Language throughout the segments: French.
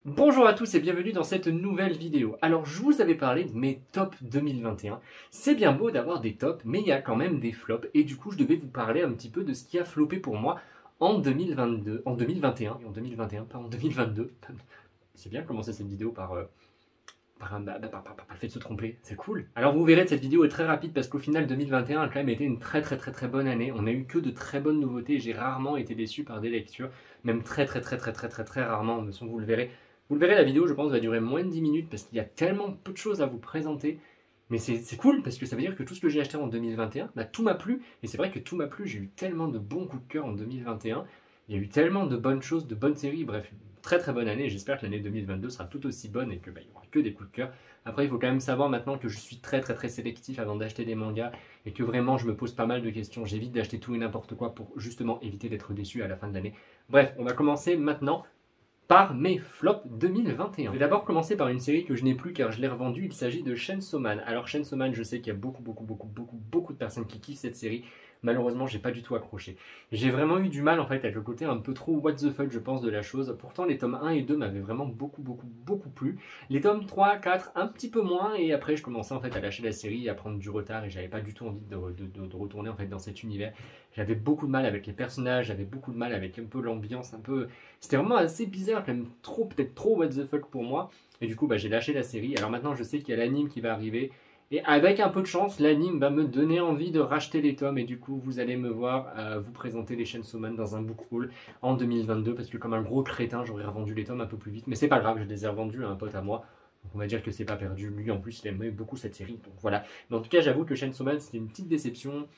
Bonjour à tous et bienvenue dans cette nouvelle vidéo. Alors je vous avais parlé de mes tops 2021. C'est bien beau d'avoir des tops, mais il y a quand même des flops. Et du coup je devais vous parler un petit peu de ce qui a floppé pour moi en 2022, en 2021, et en 2021, pas en 2022. C'est bien commencer cette vidéo par le fait de se tromper, c'est cool. Alors vous verrez, cette vidéo est très rapide parce qu'au final 2021 a quand même été une très bonne année. On a eu que de très bonnes nouveautés. J'ai rarement été déçu par des lectures, même très rarement, de toute façon vous le verrez. Vous le verrez, la vidéo je pense va durer moins de 10 minutes parce qu'il y a tellement peu de choses à vous présenter. Mais c'est cool parce que ça veut dire que tout ce que j'ai acheté en 2021, tout m'a plu. Et c'est vrai que tout m'a plu, j'ai eu tellement de bons coups de cœur en 2021. Il y a eu tellement de bonnes choses, de bonnes séries, bref, très bonne année. J'espère que l'année 2022 sera tout aussi bonne et qu'il n'y aura que des coups de cœur. Après, il faut quand même savoir maintenant que je suis très sélectif avant d'acheter des mangas et que vraiment je me pose pas mal de questions. J'évite d'acheter tout et n'importe quoi pour justement éviter d'être déçu à la fin de l'année. Bref, on va commencer maintenant par mes flops 2021. Je vais d'abord commencer par une série que je n'ai plus car je l'ai revendue. Il s'agit de Chainsaw Man. Alors Chainsaw Man, je sais qu'il y a beaucoup de personnes qui kiffent cette série. Malheureusement, j'ai pas du tout accroché. J'ai vraiment eu du mal en fait avec le côté un peu trop what the fuck je pense de la chose. Pourtant les tomes 1 et 2 m'avaient vraiment beaucoup plu. Les tomes 3, 4 un petit peu moins et après je commençais en fait à lâcher la série et à prendre du retard et j'avais pas du tout envie de retourner en fait dans cet univers. J'avais beaucoup de mal avec les personnages, j'avais beaucoup de mal avec un peu l'ambiance, un peu... C'était vraiment assez bizarre, même trop, peut-être trop what the fuck pour moi. Et du coup j'ai lâché la série. Alors maintenant je sais qu'il y a l'anime qui va arriver. Et avec un peu de chance, l'anime va me donner envie de racheter les tomes et du coup vous allez me voir vous présenter les Chainsaw Man dans un book haul en 2022 parce que comme un gros crétin j'aurais revendu les tomes un peu plus vite mais c'est pas grave, je les ai revendus à un pote à moi donc on va dire que c'est pas perdu, lui en plus il aimait beaucoup cette série donc voilà. Mais en tout cas j'avoue que Chainsaw Man c'était une petite déception.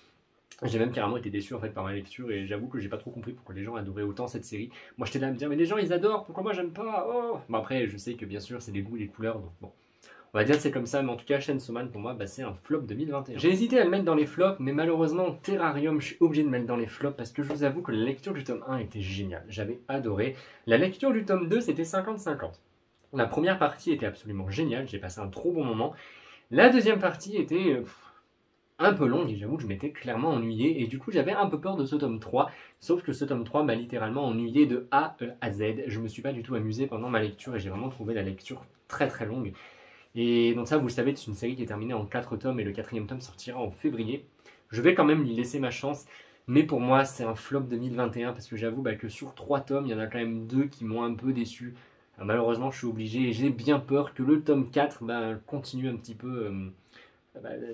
J'ai même carrément été déçu en fait par ma lecture et j'avoue que j'ai pas trop compris pourquoi les gens adoraient autant cette série. Moi j'étais là à me dire mais les gens ils adorent, pourquoi moi j'aime pas oh. Bon après je sais que bien sûr c'est les goûts et les couleurs donc bon. On va dire que c'est comme ça, mais en tout cas, Chainsaw Man, pour moi, c'est un flop 2021. J'ai hésité à le mettre dans les flops, mais malheureusement, Terrarium, je suis obligé de le mettre dans les flops parce que je vous avoue que la lecture du tome 1 était géniale. J'avais adoré. La lecture du tome 2, c'était 50-50. La première partie était absolument géniale, j'ai passé un trop bon moment. La deuxième partie était un peu longue et j'avoue que je m'étais clairement ennuyé et du coup j'avais un peu peur de ce tome 3, sauf que ce tome 3 m'a littéralement ennuyé de A à Z. Je me suis pas du tout amusé pendant ma lecture et j'ai vraiment trouvé la lecture très longue. Et donc ça, vous le savez, c'est une série qui est terminée en 4 tomes et le quatrième tome sortira en février. Je vais quand même lui laisser ma chance, mais pour moi, c'est un flop 2021 parce que j'avoue que sur 3 tomes, il y en a quand même 2 qui m'ont un peu déçu. Malheureusement, je suis obligé et j'ai bien peur que le tome 4 continue un petit peu...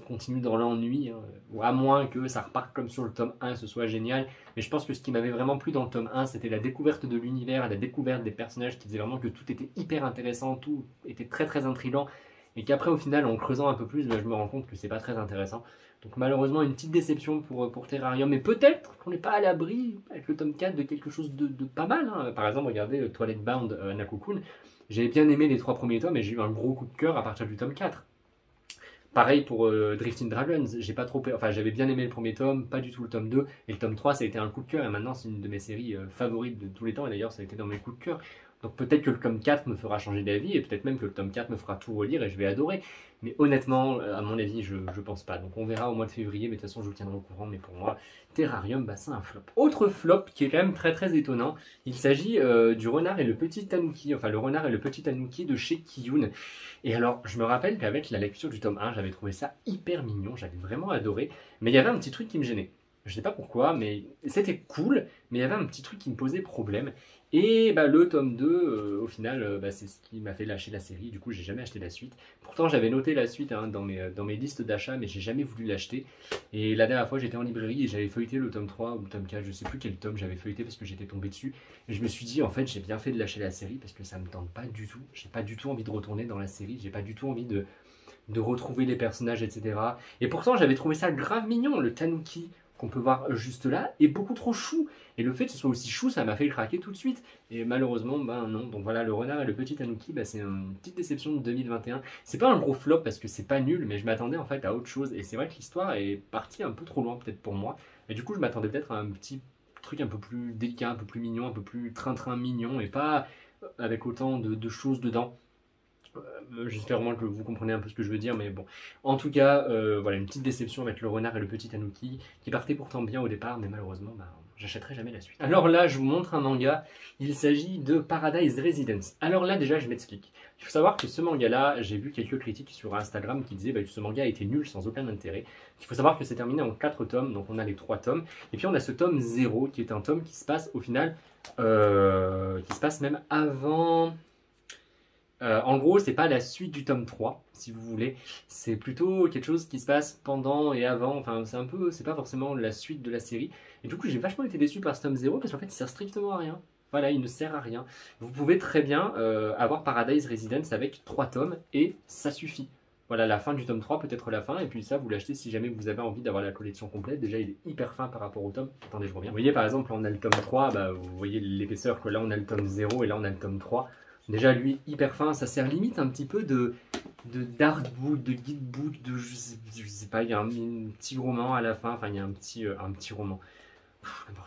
continue dans l'ennui, hein, ou à moins que ça reparte comme sur le tome 1, ce soit génial. Mais je pense que ce qui m'avait vraiment plu dans le tome 1, c'était la découverte de l'univers, la découverte des personnages qui faisaient vraiment que tout était hyper intéressant, tout était très intriguant. Et qu'après, au final, en creusant un peu plus, je me rends compte que c'est pas très intéressant. Donc malheureusement, une petite déception pour Terrarium. Mais peut-être qu'on n'est pas à l'abri, avec le tome 4, de quelque chose de pas mal. Hein. Par exemple, regardez Twilight Bound Nakokun. J'avais bien aimé les 3 premiers tomes et j'ai eu un gros coup de cœur à partir du tome 4. Pareil pour Drifting Dragons, j'ai pas trop, enfin j'avais bien aimé le premier tome, pas du tout le tome 2, et le tome 3 ça a été un coup de cœur, et maintenant c'est une de mes séries favorites de tous les temps, et d'ailleurs ça a été dans mes coups de cœur. Donc peut-être que le tome 4 me fera changer d'avis, et peut-être même que le tome 4 me fera tout relire, et je vais adorer. Mais honnêtement, à mon avis, je pense pas. Donc on verra au mois de février, mais de toute façon je vous tiendrai au courant, mais pour moi, Terrarium, c'est un flop. Autre flop qui est quand même très étonnant, il s'agit du renard et le petit tanuki, enfin le renard et le petit tanuki de chez Kiyun. Et alors, je me rappelle qu'avec la lecture du tome 1, j'avais trouvé ça hyper mignon, j'avais vraiment adoré, mais il y avait un petit truc qui me gênait. Je sais pas pourquoi, mais c'était cool, mais il y avait un petit truc qui me posait problème. Et le tome 2, au final, c'est ce qui m'a fait lâcher la série. Du coup, j'ai jamais acheté la suite. Pourtant, j'avais noté la suite dans mes listes d'achat, mais j'ai jamais voulu l'acheter. Et la dernière fois, j'étais en librairie et j'avais feuilleté le tome 3 ou le tome 4, je sais plus quel tome j'avais feuilleté parce que j'étais tombé dessus. Et je me suis dit, en fait, j'ai bien fait de lâcher la série parce que ça me tente pas du tout. J'ai pas du tout envie de retourner dans la série, j'ai pas du tout envie de retrouver les personnages, etc. Et pourtant, j'avais trouvé ça grave mignon, le tanuki qu'on peut voir juste là est beaucoup trop chou. Et le fait que ce soit aussi chou, ça m'a fait craquer tout de suite. Et malheureusement, non. Donc voilà, le renard et le petit tanuki, c'est une petite déception de 2021. C'est pas un gros flop parce que c'est pas nul, mais je m'attendais en fait à autre chose. Et c'est vrai que l'histoire est partie un peu trop loin peut-être pour moi. Et du coup, je m'attendais peut-être à un petit truc un peu plus délicat, un peu plus mignon, un peu plus train-train mignon, et pas avec autant de choses dedans. J'espère vraiment que vous comprenez un peu ce que je veux dire, mais bon. En tout cas, voilà, une petite déception avec le renard et le petit tanuki, qui partaient pourtant bien au départ, mais malheureusement, j'achèterai jamais la suite. Alors là, je vous montre un manga, il s'agit de Paradise Residence. Alors là, déjà, je m'explique. Il faut savoir que ce manga-là, j'ai vu quelques critiques sur Instagram qui disaient que ce manga était nul, sans aucun intérêt. Il faut savoir que c'est terminé en 4 tomes, donc on a les 3 tomes. Et puis on a ce tome 0, qui est un tome qui se passe au final, qui se passe même avant... en gros, c'est pas la suite du tome 3, si vous voulez. C'est plutôt quelque chose qui se passe pendant et avant. Enfin, c'est pas forcément la suite de la série. Et du coup, j'ai vachement été déçu par ce tome 0 parce qu'en fait, il sert strictement à rien. Voilà, il ne sert à rien. Vous pouvez très bien avoir Paradise Residence avec 3 tomes et ça suffit. Voilà, la fin du tome 3, peut-être la fin, et puis ça, vous l'achetez si jamais vous avez envie d'avoir la collection complète. Déjà, il est hyper fin par rapport au tome. Attendez, je reviens. Vous voyez, par exemple, là, on a le tome 3, vous voyez l'épaisseur, que là, on a le tome 0, et là, on a le tome 3. Déjà, lui, hyper fin, ça sert limite un petit peu de d'artbook, de guidebook, je sais pas, il y a un petit roman à la fin, enfin, il y a un petit roman.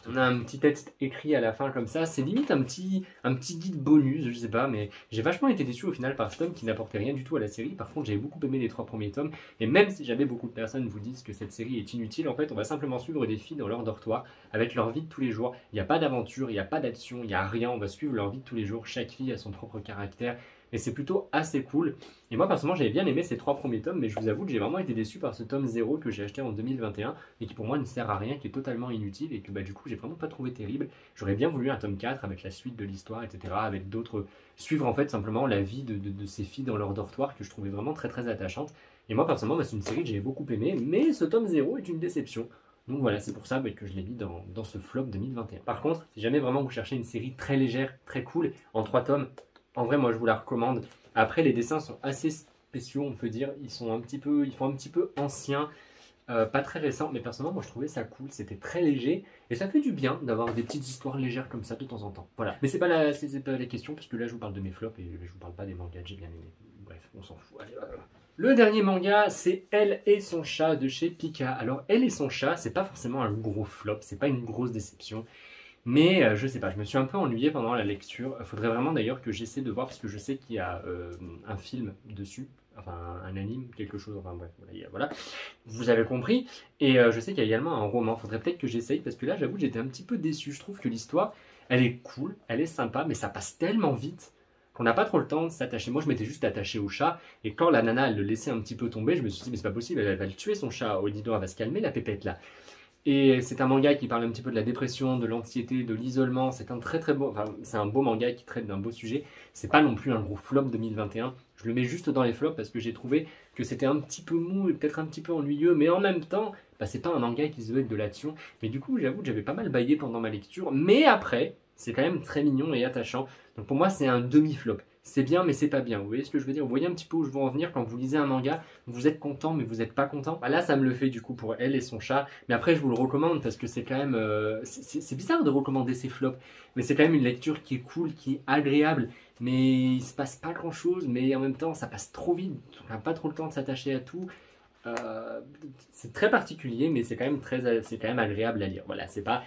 On a un petit texte écrit à la fin comme ça, c'est limite un petit guide bonus, je sais pas, mais j'ai vachement été déçu au final par ce tome qui n'apportait rien du tout à la série. Par contre, j'avais beaucoup aimé les 3 premiers tomes, et même si jamais beaucoup de personnes vous disent que cette série est inutile, en fait, on va simplement suivre des filles dans leur dortoir avec leur vie de tous les jours. Il n'y a pas d'aventure, il n'y a pas d'action, il n'y a rien, on va suivre leur vie de tous les jours, chaque fille a son propre caractère. Et c'est plutôt assez cool. Et moi, personnellement, j'avais bien aimé ces 3 premiers tomes, mais je vous avoue que j'ai vraiment été déçu par ce tome 0 que j'ai acheté en 2021 et qui pour moi ne sert à rien, qui est totalement inutile et que du coup, j'ai vraiment pas trouvé terrible. J'aurais bien voulu un tome 4 avec la suite de l'histoire, etc., avec d'autres. Suivre en fait simplement la vie de ces filles dans leur dortoir que je trouvais vraiment très très attachante. Et moi, personnellement, c'est une série que j'ai beaucoup aimée, mais ce tome 0 est une déception. Donc voilà, c'est pour ça que je l'ai mis dans ce flop 2021. Par contre, si jamais vraiment vous cherchez une série très légère, très cool, en 3 tomes, en vrai, moi, je vous la recommande. Après, les dessins sont assez spéciaux, on peut dire. Ils font un petit peu anciens, pas très récents. Mais personnellement, moi, je trouvais ça cool. C'était très léger. Et ça fait du bien d'avoir des petites histoires légères comme ça de temps en temps. Voilà. Mais c'est pas la question, parce que là, je vous parle de mes flops et je vous parle pas des mangas que j'ai bien aimés. Bref, on s'en fout. Allez, voilà. Le dernier manga, c'est Elle et son chat de chez Pika. Alors, Elle et son chat, c'est pas forcément un gros flop. C'est pas une grosse déception. Mais je sais pas, je me suis un peu ennuyé pendant la lecture. Il faudrait vraiment d'ailleurs que j'essaie de voir, parce que je sais qu'il y a un film dessus, enfin un anime, quelque chose, enfin bref, voilà. Vous avez compris. Et je sais qu'il y a également un roman. Il faudrait peut-être que j'essaye, parce que là, j'avoue, j'étais un petit peu déçu. Je trouve que l'histoire, elle est cool, elle est sympa, mais ça passe tellement vite qu'on n'a pas trop le temps de s'attacher. Moi, je m'étais juste attaché au chat, et quand la nana, elle le laissait un petit peu tomber, je me suis dit, mais c'est pas possible, elle va le tuer son chat. Oh, dis donc, elle va se calmer, la pépette là. Et c'est un manga qui parle un petit peu de la dépression, de l'anxiété, de l'isolement. C'est un très très beau, enfin, c'est un beau manga qui traite d'un beau sujet. C'est pas non plus un gros flop 2021. Je le mets juste dans les flops parce que j'ai trouvé que c'était un petit peu mou et peut-être un petit peu ennuyeux, mais en même temps, c'est pas un manga qui se veut être de l'action. Mais du coup, j'avoue que j'avais pas mal bâillé pendant ma lecture. Mais après, c'est quand même très mignon et attachant. Donc pour moi, c'est un demi-flop. C'est bien, mais c'est pas bien. Vous voyez ce que je veux dire? Vous voyez un petit peu où je veux en venir quand vous lisez un manga, vous êtes content, mais vous n'êtes pas content. Là, ça me le fait du coup pour Elle et son chat. Mais après, je vous le recommande parce que c'est quand même. C'est bizarre de recommander ces flops, mais c'est quand même une lecture qui est cool, qui est agréable. Mais il se passe pas grand chose, mais en même temps, ça passe trop vite. On n'a pas trop le temps de s'attacher à tout. C'est très particulier, mais c'est quand même agréable à lire. Voilà, c'est pas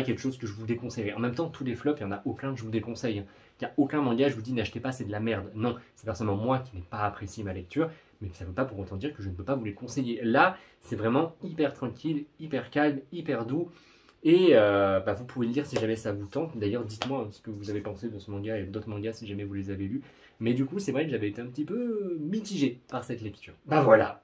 quelque chose que je vous déconseillerais. En même temps, tous les flops, il n'y en a aucun que je vous déconseille. Il n'y a aucun manga, je vous dis n'achetez pas, c'est de la merde. Non, c'est personnellement moi qui n'ai pas apprécié ma lecture, mais ça ne veut pas pour autant dire que je ne peux pas vous les conseiller. Là, c'est vraiment hyper tranquille, hyper calme, hyper doux. Et vous pouvez le lire si jamais ça vous tente. D'ailleurs, dites-moi ce que vous avez pensé de ce manga et d'autres mangas si jamais vous les avez lus. Mais du coup, c'est vrai que j'avais été un petit peu mitigé par cette lecture. Voilà,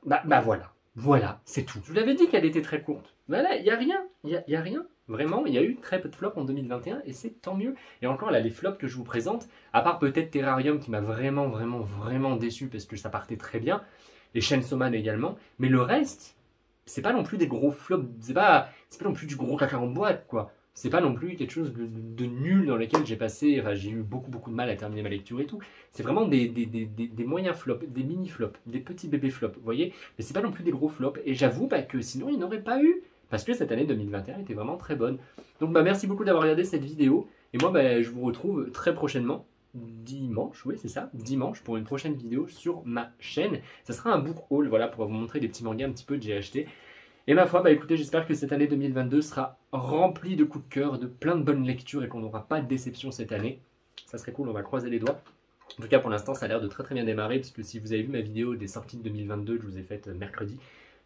voilà, c'est tout. Je vous l'avais dit qu'elle était très courte. Voilà, il n'y a rien, il y a rien. Vraiment, il y a eu très peu de flops en 2021 et c'est tant mieux. Et encore là, les flops que je vous présente, à part peut-être Terrarium qui m'a vraiment déçu parce que ça partait très bien, et Chainsaw Man également, mais le reste, c'est pas non plus des gros flops, c'est pas non plus du gros caca en boîte, quoi. C'est pas non plus quelque chose de nul dans lequel j'ai eu beaucoup de mal à terminer ma lecture et tout. C'est vraiment des moyens flops, des mini flops, des petits bébés flops, vous voyez. Mais c'est pas non plus des gros flops. Et j'avoue que sinon, il n'y en aurait pas eu. Parce que cette année 2021 était vraiment très bonne. Donc merci beaucoup d'avoir regardé cette vidéo. Et moi, je vous retrouve très prochainement, dimanche, oui c'est ça, dimanche, pour une prochaine vidéo sur ma chaîne. Ça sera un book haul, voilà, pour vous montrer des petits mangas un petit peu que j'ai achetés. Et ma foi, écoutez, j'espère que cette année 2022 sera remplie de coups de cœur, de plein de bonnes lectures et qu'on n'aura pas de déception cette année. Ça serait cool, on va croiser les doigts. En tout cas, pour l'instant, ça a l'air de très bien démarrer, parce que si vous avez vu ma vidéo des sorties de 2022 que je vous ai faite mercredi,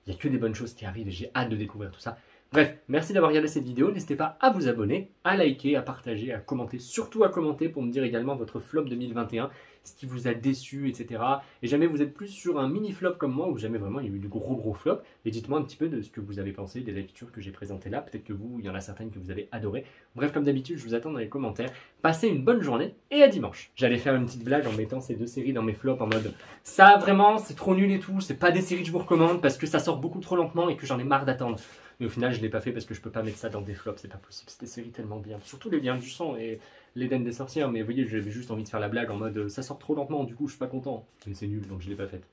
il n'y a que des bonnes choses qui arrivent et j'ai hâte de découvrir tout ça. Bref, merci d'avoir regardé cette vidéo. N'hésitez pas à vous abonner, à liker, à partager, à commenter. Surtout à commenter pour me dire également votre flop 2021, ce qui vous a déçu, etc. Et jamais vous êtes plus sur un mini flop comme moi, ou jamais vraiment il y a eu de gros flops. Et dites-moi un petit peu de ce que vous avez pensé des lectures que j'ai présentées là. Peut-être que vous, il y en a certaines que vous avez adorées. Bref, comme d'habitude, je vous attends dans les commentaires. Passez une bonne journée et à dimanche. J'allais faire une petite blague en mettant ces deux séries dans mes flops en mode ça vraiment c'est trop nul et tout, c'est pas des séries que je vous recommande parce que ça sort beaucoup trop lentement et que j'en ai marre d'attendre. Mais au final, je l'ai pas fait parce que je peux pas mettre ça dans des flops, c'est pas possible. C'est des séries tellement bien. Surtout les liens du sang et l'Éden des sorcières. Mais vous voyez, j'avais juste envie de faire la blague en mode ça sort trop lentement, du coup je suis pas content. Mais c'est nul donc je l'ai pas faite.